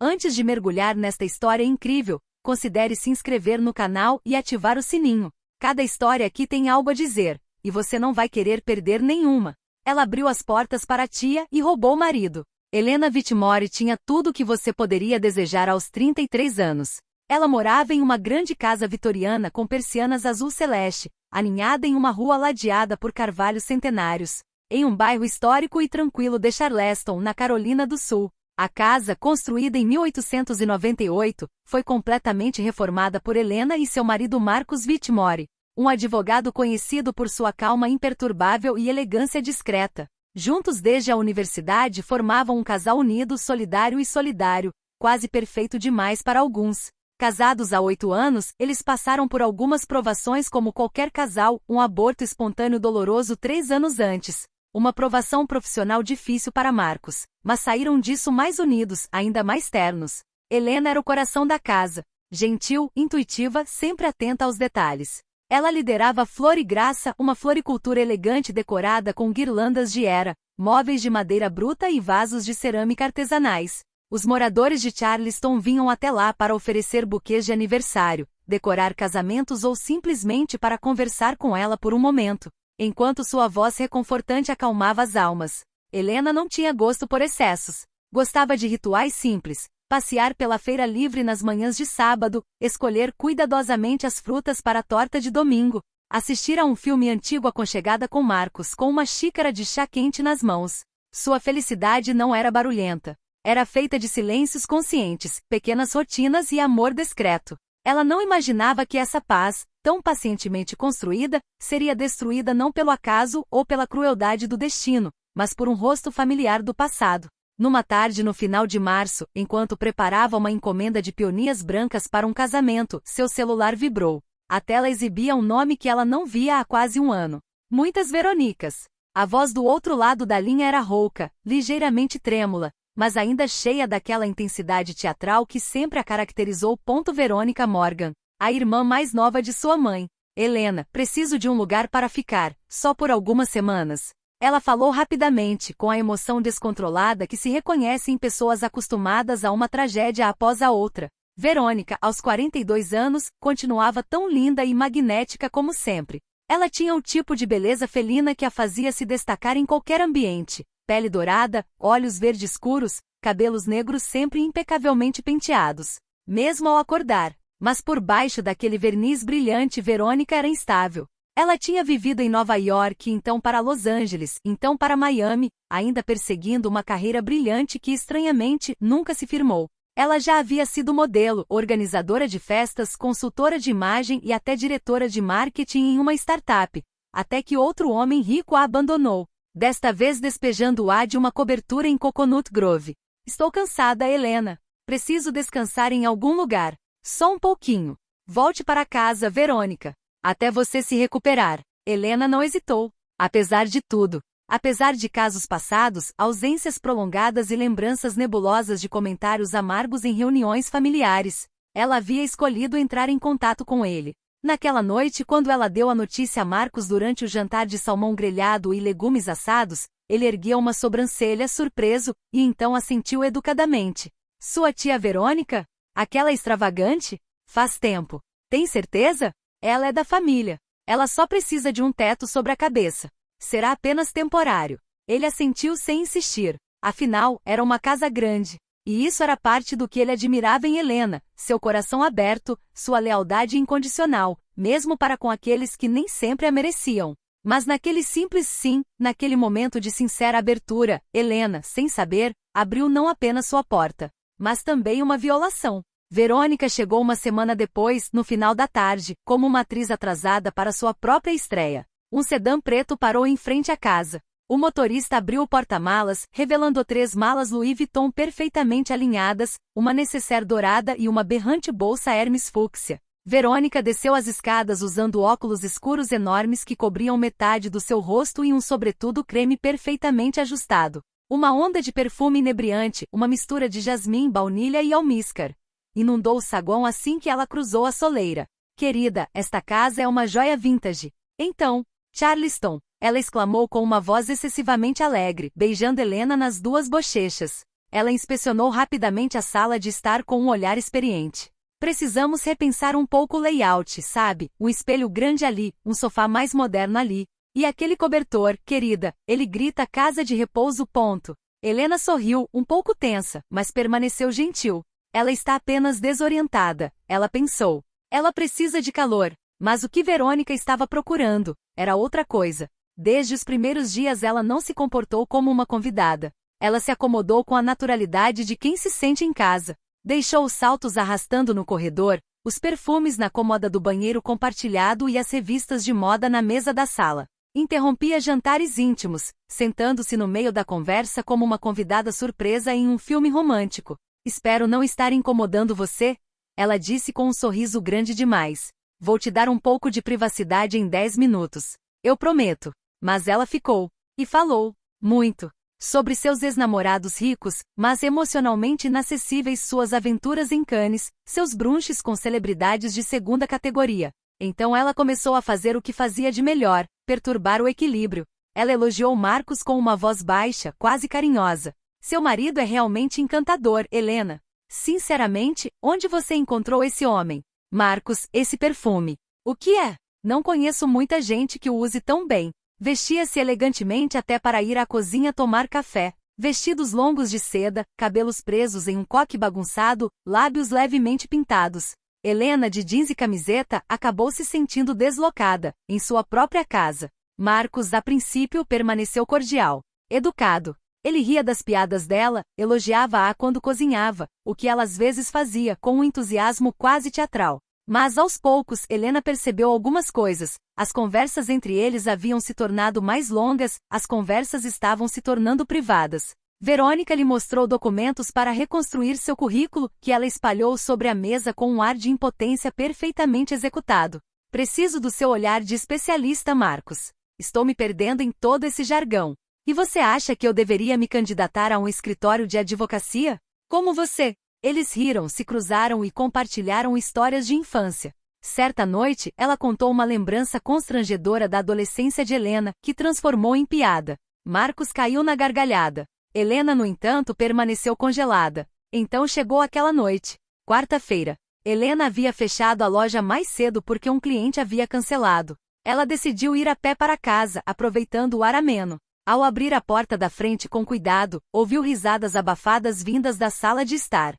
Antes de mergulhar nesta história incrível, considere se inscrever no canal e ativar o sininho. Cada história aqui tem algo a dizer, e você não vai querer perder nenhuma. Ela abriu as portas para a tia e roubou o marido. Helena Whitmore tinha tudo o que você poderia desejar aos 33 anos. Ela morava em uma grande casa vitoriana com persianas azul celeste, aninhada em uma rua ladeada por carvalhos centenários, em um bairro histórico e tranquilo de Charleston, na Carolina do Sul. A casa, construída em 1898, foi completamente reformada por Helena e seu marido Marcus Whitmore, um advogado conhecido por sua calma imperturbável e elegância discreta. Juntos desde a universidade formavam um casal unido, solidário e solidário, quase perfeito demais para alguns. Casados há 8 anos, eles passaram por algumas provações como qualquer casal, um aborto espontâneo doloroso 3 anos antes. Uma provação profissional difícil para Marcus, mas saíram disso mais unidos, ainda mais ternos. Helena era o coração da casa, gentil, intuitiva, sempre atenta aos detalhes. Ela liderava Flor e Graça, uma floricultura elegante decorada com guirlandas de era, móveis de madeira bruta e vasos de cerâmica artesanais. Os moradores de Charleston vinham até lá para oferecer buquês de aniversário, decorar casamentos ou simplesmente para conversar com ela por um momento, enquanto sua voz reconfortante acalmava as almas. Helena não tinha gosto por excessos. Gostava de rituais simples, passear pela feira livre nas manhãs de sábado, escolher cuidadosamente as frutas para a torta de domingo, assistir a um filme antigo aconchegada com Marcus com uma xícara de chá quente nas mãos. Sua felicidade não era barulhenta. Era feita de silêncios conscientes, pequenas rotinas e amor discreto. Ela não imaginava que essa paz, tão pacientemente construída, seria destruída não pelo acaso ou pela crueldade do destino, mas por um rosto familiar do passado. Numa tarde no final de março, enquanto preparava uma encomenda de peonias brancas para um casamento, seu celular vibrou. A tela exibia um nome que ela não via há quase um ano. Muitas Veronicas. A voz do outro lado da linha era rouca, ligeiramente trêmula, mas ainda cheia daquela intensidade teatral que sempre a caracterizou. Verônica Morgan, a irmã mais nova de sua mãe. Helena, preciso de um lugar para ficar, só por algumas semanas. Ela falou rapidamente, com a emoção descontrolada que se reconhece em pessoas acostumadas a uma tragédia após a outra. Verônica, aos 42 anos, continuava tão linda e magnética como sempre. Ela tinha o tipo de beleza felina que a fazia se destacar em qualquer ambiente. Pele dourada, olhos verde escuros, cabelos negros sempre impecavelmente penteados, mesmo ao acordar. Mas por baixo daquele verniz brilhante, Verônica era instável. Ela tinha vivido em Nova York, então para Los Angeles, então para Miami, ainda perseguindo uma carreira brilhante que estranhamente nunca se firmou. Ela já havia sido modelo, organizadora de festas, consultora de imagem e até diretora de marketing em uma startup, até que outro homem rico a abandonou. Desta vez despejando-a de uma cobertura em Coconut Grove. Estou cansada, Helena. Preciso descansar em algum lugar. Só um pouquinho. Volte para casa, Verônica. Até você se recuperar. Helena não hesitou. Apesar de tudo. Apesar de casos passados, ausências prolongadas e lembranças nebulosas de comentários amargos em reuniões familiares, ela havia escolhido entrar em contato com ele. Naquela noite, quando ela deu a notícia a Marcus durante o jantar de salmão grelhado e legumes assados, ele ergueu uma sobrancelha surpreso, e então assentiu educadamente. Sua tia Verônica? Aquela extravagante? Faz tempo. Tem certeza? Ela é da família. Ela só precisa de um teto sobre a cabeça. Será apenas temporário. Ele assentiu sem insistir. Afinal, era uma casa grande. E isso era parte do que ele admirava em Helena, seu coração aberto, sua lealdade incondicional, mesmo para com aqueles que nem sempre a mereciam. Mas naquele simples sim, naquele momento de sincera abertura, Helena, sem saber, abriu não apenas sua porta, mas também uma violação. Verônica chegou uma semana depois, no final da tarde, como uma atriz atrasada para sua própria estreia. Um sedã preto parou em frente à casa. O motorista abriu o porta-malas, revelando 3 malas Louis Vuitton perfeitamente alinhadas, uma nécessaire dourada e uma berrante bolsa Hermes fúcsia. Verônica desceu as escadas usando óculos escuros enormes que cobriam metade do seu rosto e um sobretudo creme perfeitamente ajustado. Uma onda de perfume inebriante, uma mistura de jasmim, baunilha e almíscar, inundou o saguão assim que ela cruzou a soleira. Querida, esta casa é uma joia vintage. Então, Charleston, ela exclamou com uma voz excessivamente alegre, beijando Helena nas 2 bochechas. Ela inspecionou rapidamente a sala de estar com um olhar experiente. Precisamos repensar um pouco o layout, sabe? Um espelho grande ali, um sofá mais moderno ali. E aquele cobertor, querida, ele grita casa de repouso. Ponto. Helena sorriu, um pouco tensa, mas permaneceu gentil. Ela está apenas desorientada, ela pensou. Ela precisa de calor. Mas o que Verônica estava procurando era outra coisa. Desde os primeiros dias ela não se comportou como uma convidada. Ela se acomodou com a naturalidade de quem se sente em casa. Deixou os saltos arrastando no corredor, os perfumes na cômoda do banheiro compartilhado e as revistas de moda na mesa da sala. Interrompia jantares íntimos, sentando-se no meio da conversa como uma convidada surpresa em um filme romântico. Espero não estar incomodando você, ela disse com um sorriso grande demais. Vou te dar um pouco de privacidade em 10 minutos. Eu prometo. Mas ela ficou. E falou. Muito. Sobre seus ex-namorados ricos, mas emocionalmente inacessíveis, suas aventuras em Cannes, seus brunches com celebridades de segunda categoria. Então ela começou a fazer o que fazia de melhor, perturbar o equilíbrio. Ela elogiou Marcos com uma voz baixa, quase carinhosa. Seu marido é realmente encantador, Helena. Sinceramente, onde você encontrou esse homem? Marcos, esse perfume. O que é? Não conheço muita gente que o use tão bem. Vestia-se elegantemente até para ir à cozinha tomar café. Vestidos longos de seda, cabelos presos em um coque bagunçado, lábios levemente pintados. Helena, de jeans e camiseta, acabou se sentindo deslocada, em sua própria casa. Marcos, a princípio, permaneceu cordial. Educado. Ele ria das piadas dela, elogiava-a quando cozinhava, o que ela às vezes fazia com um entusiasmo quase teatral. Mas aos poucos, Helena percebeu algumas coisas. As conversas entre eles haviam se tornado mais longas, as conversas estavam se tornando privadas. Verônica lhe mostrou documentos para reconstruir seu currículo, que ela espalhou sobre a mesa com um ar de impotência perfeitamente executado. Preciso do seu olhar de especialista, Marcos. Estou me perdendo em todo esse jargão. E você acha que eu deveria me candidatar a um escritório de advocacia? Como você? Eles riram, se cruzaram e compartilharam histórias de infância. Certa noite, ela contou uma lembrança constrangedora da adolescência de Helena, que transformou em piada. Marcos caiu na gargalhada. Helena, no entanto, permaneceu congelada. Então chegou aquela noite. Quarta-feira. Helena havia fechado a loja mais cedo porque um cliente havia cancelado. Ela decidiu ir a pé para casa, aproveitando o ar ameno. Ao abrir a porta da frente com cuidado, ouviu risadas abafadas vindas da sala de estar.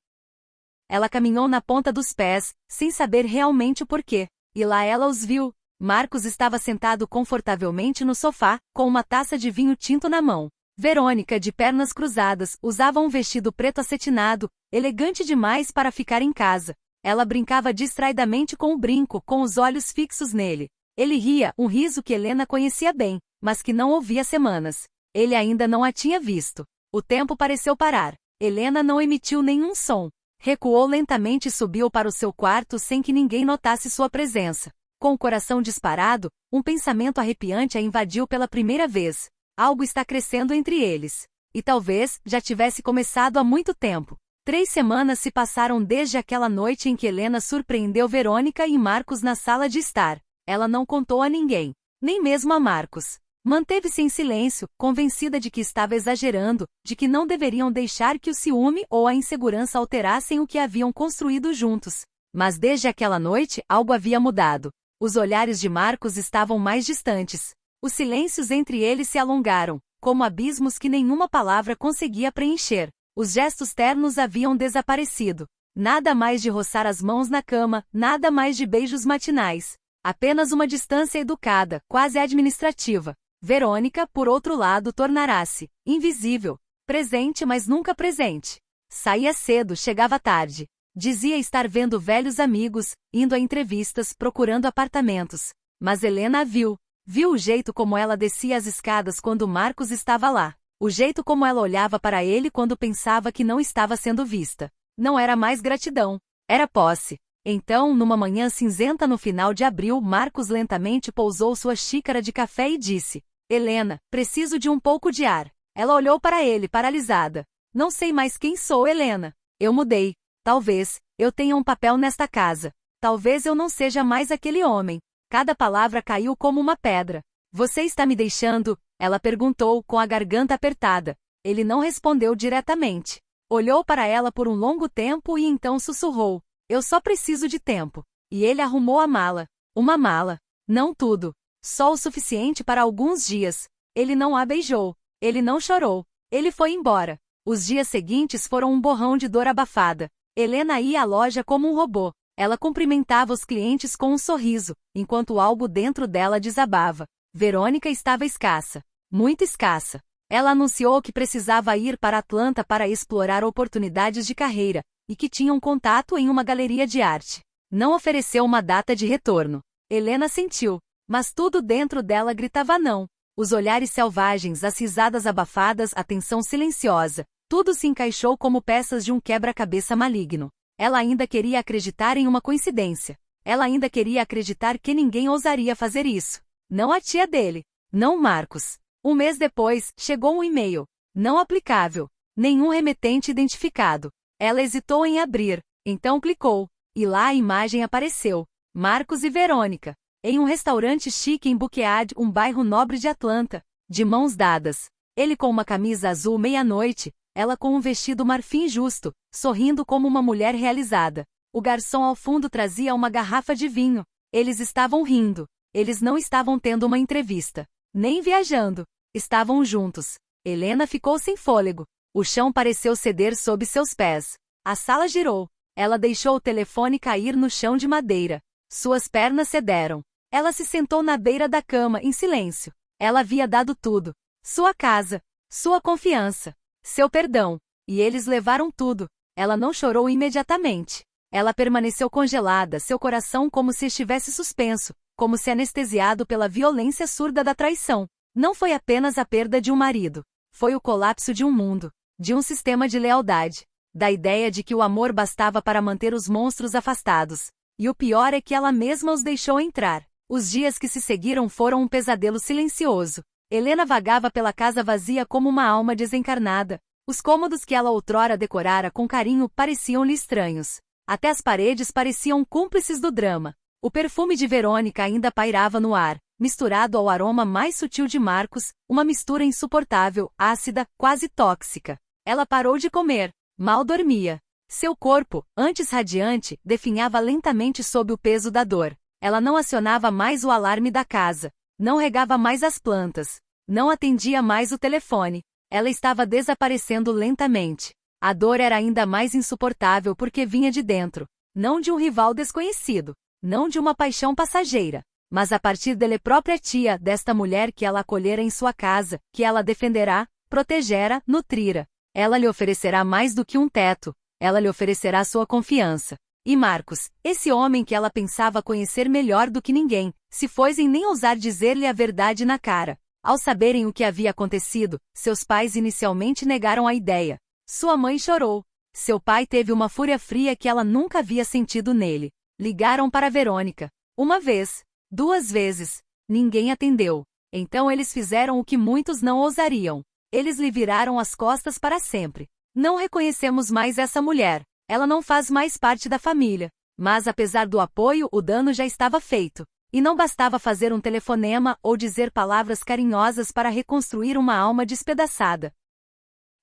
Ela caminhou na ponta dos pés, sem saber realmente o porquê. E lá ela os viu. Marcos estava sentado confortavelmente no sofá, com uma taça de vinho tinto na mão. Verônica, de pernas cruzadas, usava um vestido preto acetinado, elegante demais para ficar em casa. Ela brincava distraidamente com o brinco, com os olhos fixos nele. Ele ria, um riso que Helena conhecia bem, mas que não ouvia há semanas. Ele ainda não a tinha visto. O tempo pareceu parar. Helena não emitiu nenhum som. Recuou lentamente e subiu para o seu quarto sem que ninguém notasse sua presença. Com o coração disparado, um pensamento arrepiante a invadiu pela primeira vez. Algo está crescendo entre eles. E talvez já tivesse começado há muito tempo. 3 semanas se passaram desde aquela noite em que Helena surpreendeu Verônica e Marcos na sala de estar. Ela não contou a ninguém, nem mesmo a Marcos. Manteve-se em silêncio, convencida de que estava exagerando, de que não deveriam deixar que o ciúme ou a insegurança alterassem o que haviam construído juntos. Mas desde aquela noite, algo havia mudado. Os olhares de Marcos estavam mais distantes. Os silêncios entre eles se alongaram, como abismos que nenhuma palavra conseguia preencher. Os gestos ternos haviam desaparecido. Nada mais de roçar as mãos na cama, nada mais de beijos matinais. Apenas uma distância educada, quase administrativa. Verônica, por outro lado, tornara-se invisível, presente mas nunca presente. Saía cedo, chegava tarde. Dizia estar vendo velhos amigos, indo a entrevistas, procurando apartamentos. Mas Helena a viu. Viu o jeito como ela descia as escadas quando Marcos estava lá. O jeito como ela olhava para ele quando pensava que não estava sendo vista. Não era mais gratidão. Era posse. Então, numa manhã cinzenta no final de abril, Marcos lentamente pousou sua xícara de café e disse: Helena, preciso de um pouco de ar. Ela olhou para ele, paralisada. Não sei mais quem sou, Helena. Eu mudei. Talvez eu tenha um papel nesta casa. Talvez eu não seja mais aquele homem. Cada palavra caiu como uma pedra. Você está me deixando? Ela perguntou, com a garganta apertada. Ele não respondeu diretamente. Olhou para ela por um longo tempo e então sussurrou: "Eu só preciso de tempo." E ele arrumou a mala. Uma mala. Não tudo. Só o suficiente para alguns dias. Ele não a beijou. Ele não chorou. Ele foi embora. Os dias seguintes foram um borrão de dor abafada. Helena ia à loja como um robô. Ela cumprimentava os clientes com um sorriso, enquanto algo dentro dela desabava. Verônica estava escassa. Muito escassa. Ela anunciou que precisava ir para Atlanta para explorar oportunidades de carreira, e que tinha um contato em uma galeria de arte. Não ofereceu uma data de retorno. Helena sentiu, mas tudo dentro dela gritava não. Os olhares selvagens, as risadas abafadas, a tensão silenciosa, tudo se encaixou como peças de um quebra-cabeça maligno. Ela ainda queria acreditar em uma coincidência. Ela ainda queria acreditar que ninguém ousaria fazer isso. Não a tia dele. Não Marcos. Um mês depois, chegou um e-mail. Não aplicável. Nenhum remetente identificado. Ela hesitou em abrir. Então clicou. E lá a imagem apareceu. Marcos e Verônica. Em um restaurante chique em Buckhead, um bairro nobre de Atlanta. De mãos dadas. Ele com uma camisa azul meia-noite. Ela com um vestido marfim justo, sorrindo como uma mulher realizada. O garçom ao fundo trazia uma garrafa de vinho. Eles estavam rindo. Eles não estavam tendo uma entrevista. Nem viajando. Estavam juntos. Helena ficou sem fôlego. O chão pareceu ceder sob seus pés. A sala girou. Ela deixou o telefone cair no chão de madeira. Suas pernas cederam. Ela se sentou na beira da cama, em silêncio. Ela havia dado tudo. Sua casa. Sua confiança. Seu perdão. E eles levaram tudo. Ela não chorou imediatamente. Ela permaneceu congelada, seu coração como se estivesse suspenso, como se anestesiado pela violência surda da traição. Não foi apenas a perda de um marido. Foi o colapso de um mundo. De um sistema de lealdade. Da ideia de que o amor bastava para manter os monstros afastados. E o pior é que ela mesma os deixou entrar. Os dias que se seguiram foram um pesadelo silencioso. Helena vagava pela casa vazia como uma alma desencarnada. Os cômodos que ela outrora decorara com carinho pareciam-lhe estranhos. Até as paredes pareciam cúmplices do drama. O perfume de Verônica ainda pairava no ar, misturado ao aroma mais sutil de Marcos, uma mistura insuportável, ácida, quase tóxica. Ela parou de comer. Mal dormia. Seu corpo, antes radiante, definhava lentamente sob o peso da dor. Ela não acionava mais o alarme da casa. Não regava mais as plantas. Não atendia mais o telefone. Ela estava desaparecendo lentamente. A dor era ainda mais insuportável porque vinha de dentro. Não de um rival desconhecido. Não de uma paixão passageira. Mas a partir dele própria tia, desta mulher que ela acolhera em sua casa, que ela defenderá, protegera, nutrira. Ela lhe oferecerá mais do que um teto. Ela lhe oferecerá sua confiança. E Marcos, esse homem que ela pensava conhecer melhor do que ninguém, se foi em nem ousar dizer-lhe a verdade na cara. Ao saberem o que havia acontecido, seus pais inicialmente negaram a ideia. Sua mãe chorou. Seu pai teve uma fúria fria que ela nunca havia sentido nele. Ligaram para Verônica. Uma vez. 2 vezes. Ninguém atendeu. Então eles fizeram o que muitos não ousariam. Eles lhe viraram as costas para sempre. Não reconhecemos mais essa mulher. Ela não faz mais parte da família. Mas apesar do apoio, o dano já estava feito. E não bastava fazer um telefonema ou dizer palavras carinhosas para reconstruir uma alma despedaçada.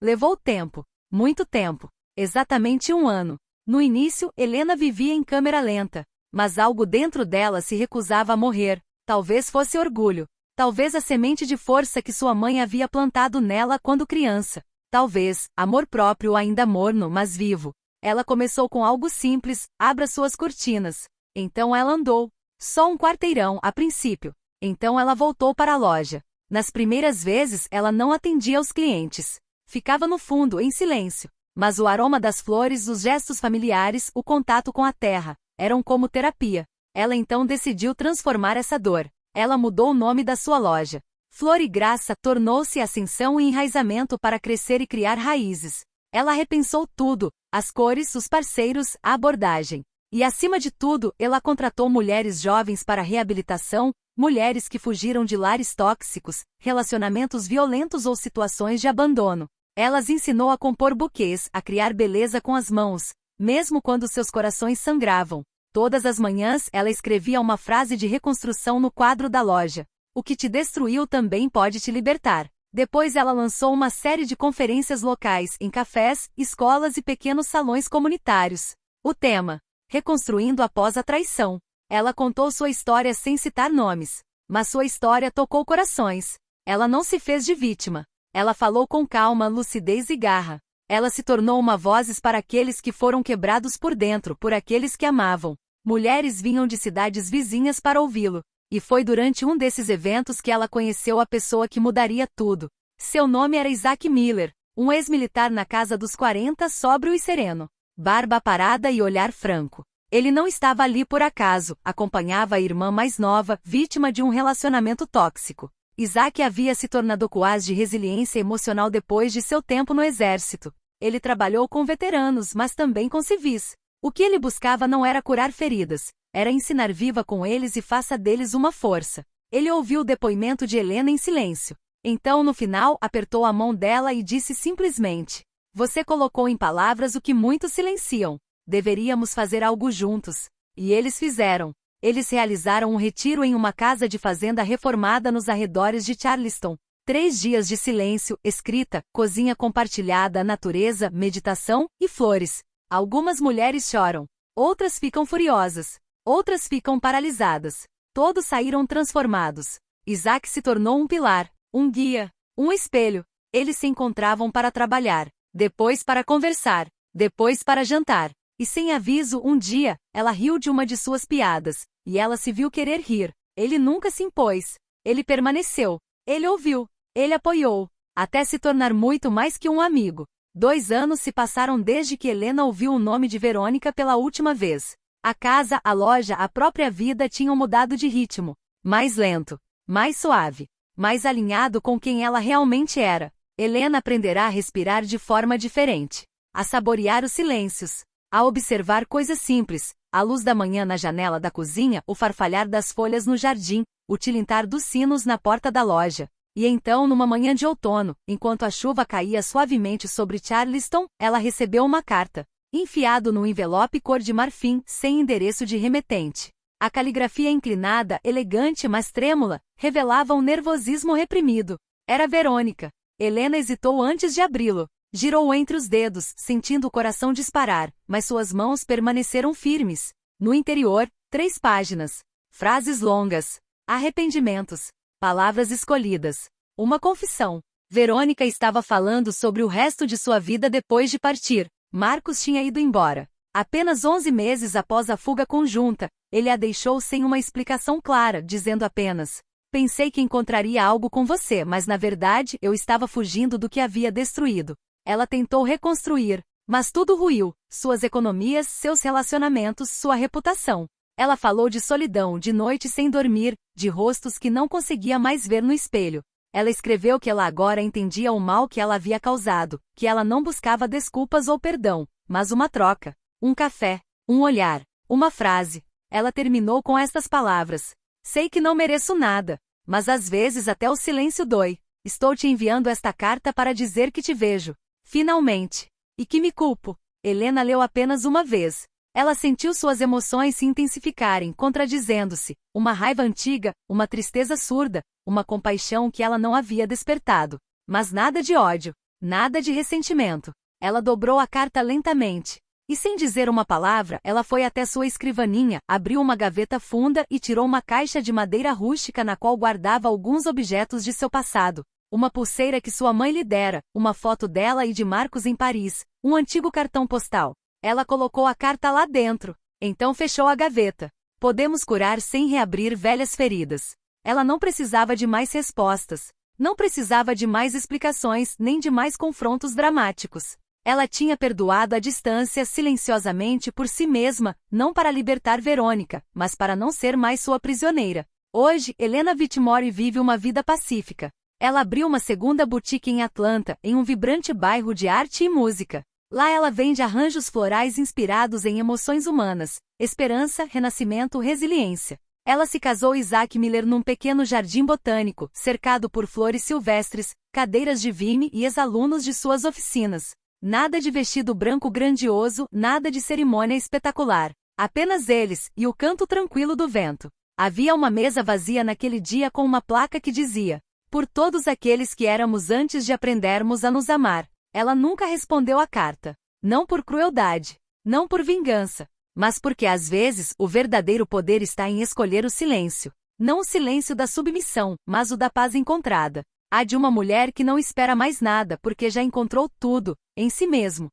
Levou tempo. Muito tempo. Exatamente 1 ano. No início, Helena vivia em câmera lenta. Mas algo dentro dela se recusava a morrer. Talvez fosse orgulho. Talvez a semente de força que sua mãe havia plantado nela quando criança. Talvez, amor próprio ainda morno, mas vivo. Ela começou com algo simples, abra suas cortinas. Então ela andou. Só um quarteirão, a princípio. Então ela voltou para a loja. Nas primeiras vezes, ela não atendia aos clientes. Ficava no fundo, em silêncio. Mas o aroma das flores, os gestos familiares, o contato com a terra, eram como terapia. Ela então decidiu transformar essa dor. Ela mudou o nome da sua loja. Flor e Graça tornou-se ascensão e enraizamento para crescer e criar raízes. Ela repensou tudo, as cores, os parceiros, a abordagem. E acima de tudo, ela contratou mulheres jovens para reabilitação, mulheres que fugiram de lares tóxicos, relacionamentos violentos ou situações de abandono. Ela as ensinou a compor buquês, a criar beleza com as mãos, mesmo quando seus corações sangravam. Todas as manhãs, ela escrevia uma frase de reconstrução no quadro da loja. O que te destruiu também pode te libertar. Depois ela lançou uma série de conferências locais em cafés, escolas e pequenos salões comunitários. O tema: Reconstruindo após a traição. Ela contou sua história sem citar nomes. Mas sua história tocou corações. Ela não se fez de vítima. Ela falou com calma, lucidez e garra. Ela se tornou uma voz para aqueles que foram quebrados por dentro, por aqueles que amavam. Mulheres vinham de cidades vizinhas para ouvi-lo. E foi durante um desses eventos que ela conheceu a pessoa que mudaria tudo. Seu nome era Isaac Miller, um ex-militar na casa dos 40, sóbrio e sereno. Barba aparada e olhar franco. Ele não estava ali por acaso, acompanhava a irmã mais nova, vítima de um relacionamento tóxico. Isaac havia se tornado coaz de resiliência emocional depois de seu tempo no exército. Ele trabalhou com veteranos, mas também com civis. O que ele buscava não era curar feridas, era ensinar viva com eles e faça deles uma força. Ele ouviu o depoimento de Helena em silêncio. Então, no final, apertou a mão dela e disse simplesmente: Você colocou em palavras o que muitos silenciam. Deveríamos fazer algo juntos. E eles fizeram. Eles realizaram um retiro em uma casa de fazenda reformada nos arredores de Charleston. 3 dias de silêncio, escrita, cozinha compartilhada, natureza, meditação e flores. Algumas mulheres choram. Outras ficam furiosas. Outras ficam paralisadas. Todos saíram transformados. Isaac se tornou um pilar, um guia, um espelho. Eles se encontravam para trabalhar, depois para conversar, depois para jantar. E sem aviso, um dia, ela riu de uma de suas piadas, e ela se viu querer rir. Ele nunca se impôs. Ele permaneceu. Ele ouviu. Ele apoiou. Até se tornar muito mais que um amigo. 2 anos se passaram desde que Helena ouviu o nome de Verônica pela última vez. A casa, a loja, a própria vida tinham mudado de ritmo. Mais lento. Mais suave. Mais alinhado com quem ela realmente era. Helena aprenderá a respirar de forma diferente. A saborear os silêncios. A observar coisas simples, a luz da manhã na janela da cozinha, o farfalhar das folhas no jardim, o tilintar dos sinos na porta da loja. E então, numa manhã de outono, enquanto a chuva caía suavemente sobre Charleston, ela recebeu uma carta, enfiado num envelope cor de marfim, sem endereço de remetente. A caligrafia inclinada, elegante mas trêmula, revelava um nervosismo reprimido. Era Verônica. Helena hesitou antes de abri-lo. Girou entre os dedos, sentindo o coração disparar, mas suas mãos permaneceram firmes. No interior, 3 páginas. Frases longas. Arrependimentos. Palavras escolhidas. Uma confissão. Verônica estava falando sobre o resto de sua vida depois de partir. Marcos tinha ido embora. Apenas 11 meses após a fuga conjunta, ele a deixou sem uma explicação clara, dizendo apenas: Pensei que encontraria algo com você, mas na verdade eu estava fugindo do que havia destruído. Ela tentou reconstruir, mas tudo ruiu, suas economias, seus relacionamentos, sua reputação. Ela falou de solidão, de noites sem dormir, de rostos que não conseguia mais ver no espelho. Ela escreveu que ela agora entendia o mal que ela havia causado, que ela não buscava desculpas ou perdão, mas uma troca, um café, um olhar, uma frase. Ela terminou com estas palavras: Sei que não mereço nada, mas às vezes até o silêncio dói. Estou te enviando esta carta para dizer que te vejo. Finalmente. E que me culpo. Helena leu apenas uma vez. Ela sentiu suas emoções se intensificarem, contradizendo-se, uma raiva antiga, uma tristeza surda, uma compaixão que ela não havia despertado. Mas nada de ódio, nada de ressentimento. Ela dobrou a carta lentamente. E sem dizer uma palavra, ela foi até sua escrivaninha, abriu uma gaveta funda e tirou uma caixa de madeira rústica na qual guardava alguns objetos de seu passado. Uma pulseira que sua mãe lhe dera, uma foto dela e de Marcos em Paris, um antigo cartão postal. Ela colocou a carta lá dentro. Então fechou a gaveta. Podemos curar sem reabrir velhas feridas. Ela não precisava de mais respostas. Não precisava de mais explicações, nem de mais confrontos dramáticos. Ela tinha perdoado à distância, silenciosamente por si mesma, não para libertar Verônica, mas para não ser mais sua prisioneira. Hoje, Helena Whitmore vive uma vida pacífica. Ela abriu uma segunda boutique em Atlanta, em um vibrante bairro de arte e música. Lá ela vende arranjos florais inspirados em emoções humanas, esperança, renascimento, resiliência. Ela se casou Isaac Miller num pequeno jardim botânico, cercado por flores silvestres, cadeiras de vime e ex-alunos de suas oficinas. Nada de vestido branco grandioso, nada de cerimônia espetacular. Apenas eles, e o canto tranquilo do vento. Havia uma mesa vazia naquele dia com uma placa que dizia: Por todos aqueles que éramos antes de aprendermos a nos amar. Ela nunca respondeu à carta. Não por crueldade. Não por vingança. Mas porque às vezes o verdadeiro poder está em escolher o silêncio. Não o silêncio da submissão, mas o da paz encontrada. A de uma mulher que não espera mais nada porque já encontrou tudo, em si mesmo.